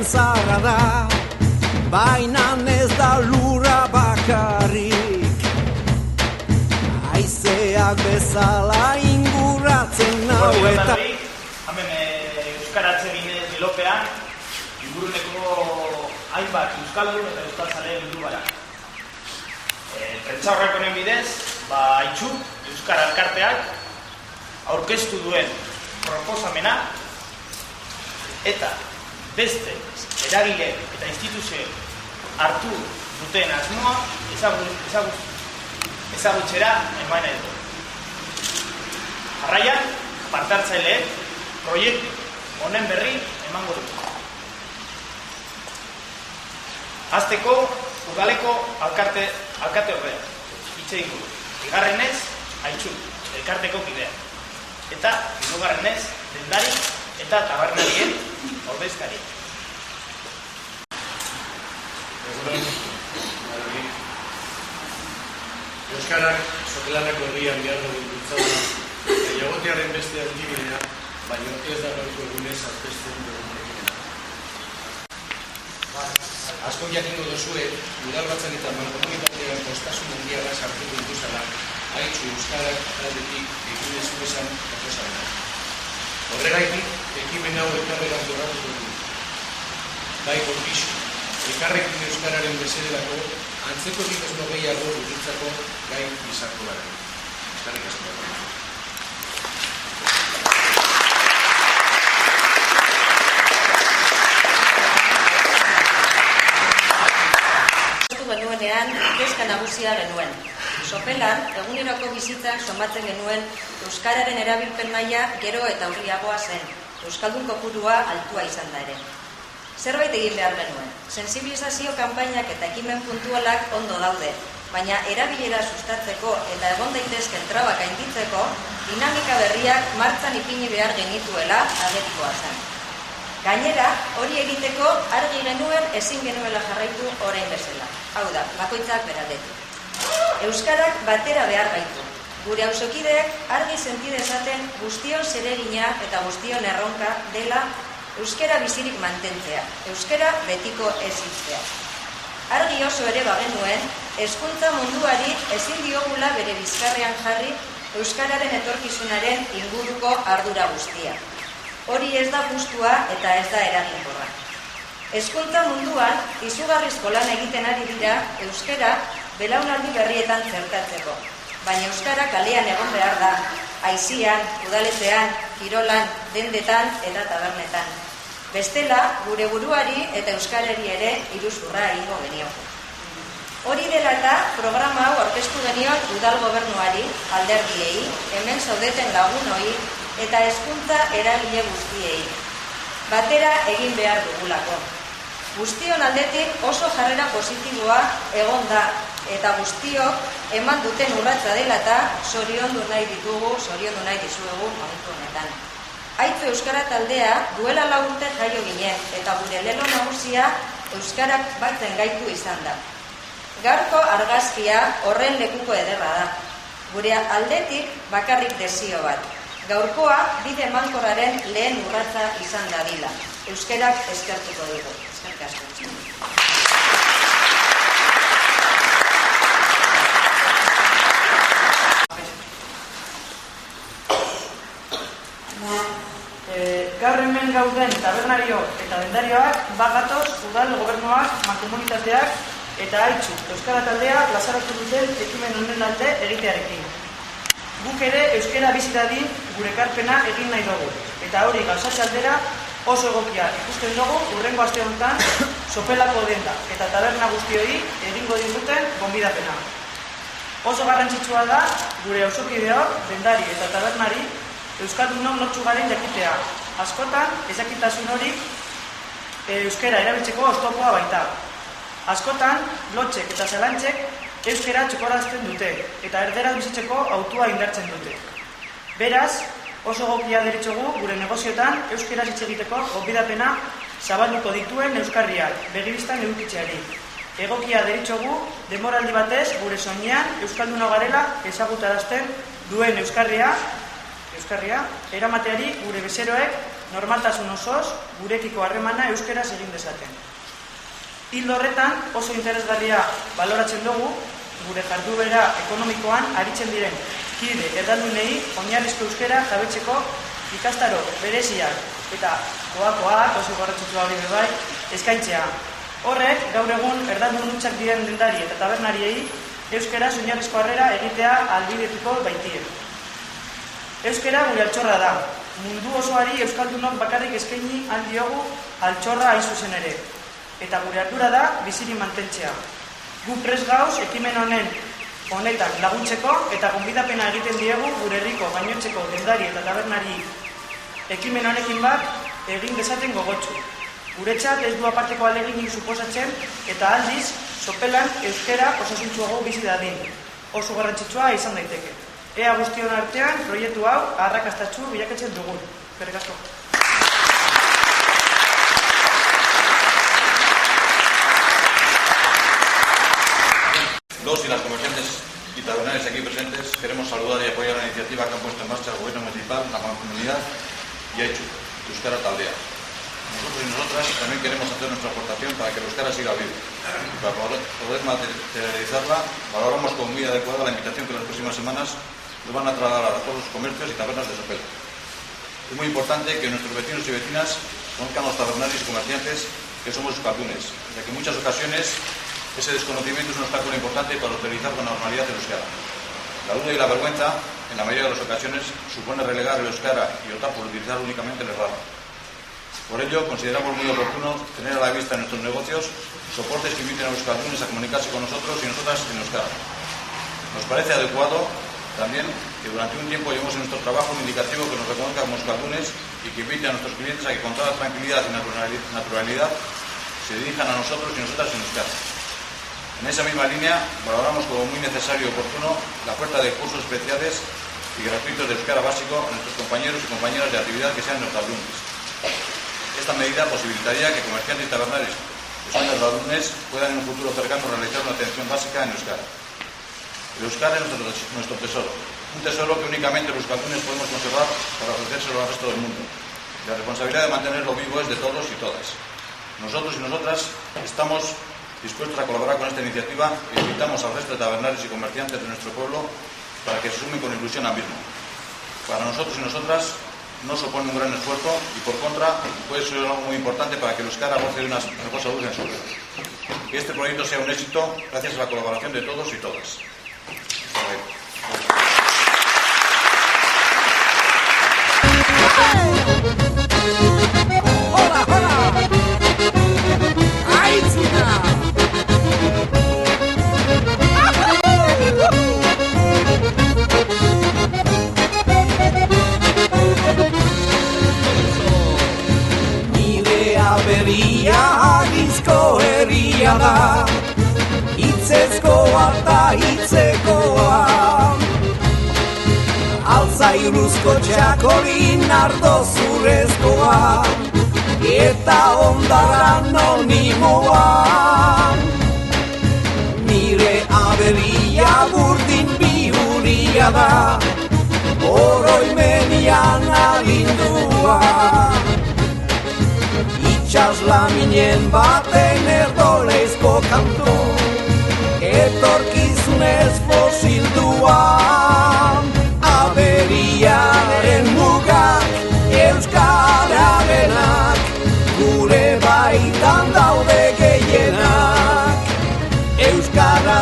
zaharra da, baina ez da lura bakarrik. Haizeak bezala inguratzen nau eta... Hemen euskaratze ginez bilopean, inguruneko hainbat euskaldun eta euskaltzale bildu gara. Prentsa horrek honen bidez, Aitxu, Euskara Elkarteak aurkeztu duen proposamena eta beste eragile eta instituzio hartu duten asmoa ezagutzera eman edo. Jarraian, parte-hartzaileek proiektu honen berri emango dut. Hasteko, udaleko alkate ordea, hitze ingo. Bigarrenez, Aitxu, elkarteko kidea. Eta, hirugarrenez, dendari eta tabernarien ordezkari. Euskarak sotelanako herrian behar dugu bultzadura, jagotearen beste altibidea, baina ez da gaurko egunez aurkezten dugun ekimena. Asko jakingo duzue, udalbatzan eta mankomunitatean postasun handiaga sartu dituzala, Aitxu Euskarak aldetik ekinez esan proposamena. Horregaitik, ekimen hau elkarregan jorratuko du. Bai gorpixu, elkarrekin Euskararen bezederako, antzeko egitasmo gehiago dututzako gai izango gara. Eskerrik asko. Genuenean, kezka nagusia genuen. Sopelan, eguneroko bizitzak somatzen genuen euskararen erabilpen maila gero eta urriagoa zen. Euskaldun kopurua altua izan da ere. Zerbait egin behar genuen. Sensibilizazio kanpainak eta ekimen puntualak ondo daude, baina erabilera sustatzeko eta egon daitezken trabak gainditzeko, dinamika berriak martxan ipini behar genituela agerikoa zen. Gainera, hori egiteko argi genuen ezin genuela jarraitu orain bezala. Hau da, bakoitzak beraldetik. Euskarak batera behar gaitu. Gure auzokideek argi senti dezaten guztion zeregina eta guztion erronka dela euskara bizirik mantentzea, euskara betiko ez hiltzea. Argi oso ere bagenuen, hezkuntza munduari ezin diogula bere bizkarrean jarri euskararen etorkizunaren inguruko ardura guztia. Hori ez da justua eta ez da eraginkorra. Hezkuntza munduan izugarrizko lan egiten ari dira euskara belaunaldi berrietan zertatzeko. Baina euskara kalean egon behar da, aisian, udaletzean, kirolan, dendetan eta tabernetan. Bestela, gure buruari eta euskarari ere iruzurra egingo genioko. Hori dela eta programa hau aurkeztu genion udal gobernuari, alderdiei, hemen zaudeten lagunoi eta hezkuntza eragile guztiei. Batera egin behar dugulako. Guztion aldetik oso jarrera positiboa egon da, eta guztiok eman duten urratsa dela eta zoriondu nahi dizuegu momentu honetan. Aitxu Euskara taldea duela 4 urte jaio ginen, eta gure lelo nagusia euskarak batzen gaitu izan da. Gaurko argazkia horren lekuko ederra da. Gure aldetik bakarrik desio bat. Gaurkoa bide emankorraren lehen urratsa izan dadila. Euskarak eskertuko dugu. Eskerrik asko. Gaur hemen gauden tabernario eta dendarioak bagatoz udal gobernuak, mankomunitateak eta Aitxu Euskara taldea plazaratu duten ekimen honen alde egitearekin. Guk ere euskara bizi dadin gure ekarpena egin nahi dugu, eta hori gauzatze aldera oso egokia ikusten dugu hurrengo aste honetan Sopelako denda eta taberna guztioi egingo diguten gonbidapena. Oso garrantzitsua da gure auzokideok, dendari eta tabernari euskaldunok nortzu garen jakitea. Askotan, ezakitasun hori euskara erabiltzeko oztopoa baita. Askotan, lotxek eta zalantzek euskara txokorazten dute, eta erderaz bizitzeko autua indartzen dute. Beraz, oso egokia deritzogu gure negozioetan euskara hitz egiteko gonbidapena zabalduko dituen euskarriak, begibistan edukitzeari. Egokia deritzogu denboraldi batez gure soinean euskalduna garela ezagutarazten duen euskarria eramateari gure bezeroek normaltasun osoz gurekiko harremana euskeraz egin dezaten. Ildo horretan oso interesgarria baloratzen dugu gure jarduera ekonomikoan aritzen diren kide erdaldunei oinarrizko euskera jabetzeko ikastaro bereziak eta koakoak oso garrantzitsua hori bai eskaintzea. Horrek gaur egun erdaldun hutsak diren dendari eta tabernariei euskaraz oinarrizko harrera egitea ahalbidetuko baitie. Euskara gure altxorra da. Mundu osoari euskaldunok bakarrik eskaini aldiogu altxorra hain zuzen ere. Eta gure ardura da biziri mantentzea. Gu prest gauz ekimen honetan laguntzeko eta gonbidapena egiten diegu gure herriko gainontzeko dendari eta tabernari ekimen honekin bat egin dezaten gogotsu. Guretzat ez du aparteko aleginik suposatzen eta aldiz sopelan euskara osasuntsuago bizi dadin. Oso garrantzitsua izan daiteke. Ea guztion artean proiektu hau arrakastatsu bilakatzen dugun. Eskerrik asko. Los y las comerciantes y tabernarios aquí presentes queremos saludar y apoyar la iniciativa que han puesto en marcha el Gobierno Municipal, la Mancomunidad y Aichu, Euskara Taldea. Nosotros y nosotras también queremos hacer nuestra aportación para que el euskara siga vivo. Y para poder materializarla, valoramos como muy adecuada la invitación que las próximas semanas nos van a trasladar a todos los comercios y tabernas de Sopela. Es muy importante que nuestros vecinos y vecinas conozcan a los tabernarios y comerciantes que somos euskaldunes, ya que en muchas ocasiones ese desconocimiento es un obstáculo importante para utilizar con normalidad el euskara. La duda y la vergüenza, en la mayoría de las ocasiones, supone relegar el euskara y optar por utilizar únicamente el errado. Por ello, consideramos muy oportuno tener a la vista en nuestros negocios soportes que inviten a los euskaldunes a comunicarse con nosotros y nosotras en euskara. Nos parece adecuado también que durante un tiempo llevemos en nuestro trabajo un indicativo que nos reconozca como euskaldunes y que invite a nuestros clientes a que con toda tranquilidad y naturalidad se dirijan a nosotros y nosotras en euskara. En esa misma línea, valoramos como muy necesario y oportuno la oferta de cursos especiales y gratuitos de euskara básico a nuestros compañeros y compañeras de actividad que sean euskaldunes. Esta medida posibilitaría que comerciantes y tabernarios que son euskaldunes puedan en un futuro cercano realizar una atención básica en euskara. El euskara es nuestro tesoro, un tesoro que únicamente los euskaldunes podemos conservar para ofrecérselo al resto del mundo. La responsabilidad de mantenerlo vivo es de todos y todas. Nosotros y nosotras estamos dispuestos a colaborar con esta iniciativa y invitamos al resto de tabernarios y comerciantes de nuestro pueblo para que se sumen con ilusión al mismo. Para nosotros y nosotras no supone un gran esfuerzo y por contra puede ser algo muy importante para que el euskara goce de una mejor salud en su vida. Que este proyecto sea un éxito gracias a la colaboración de todos y todas. Hola, hola! Aitzina! Nire aberria agizko herria da, hitzezkoa eta hitzekoa. Altzairuzko txakolin ardo zurezkoa, eta ondara anonimoa. Nire aberria burdin bihuria da, oroimenian agindua. Itxas laminen baten erdoleizko kantu, etorkizunez fosildua. Aberiaren mugak euskararenak, gure baitan daude gehienak. Euskara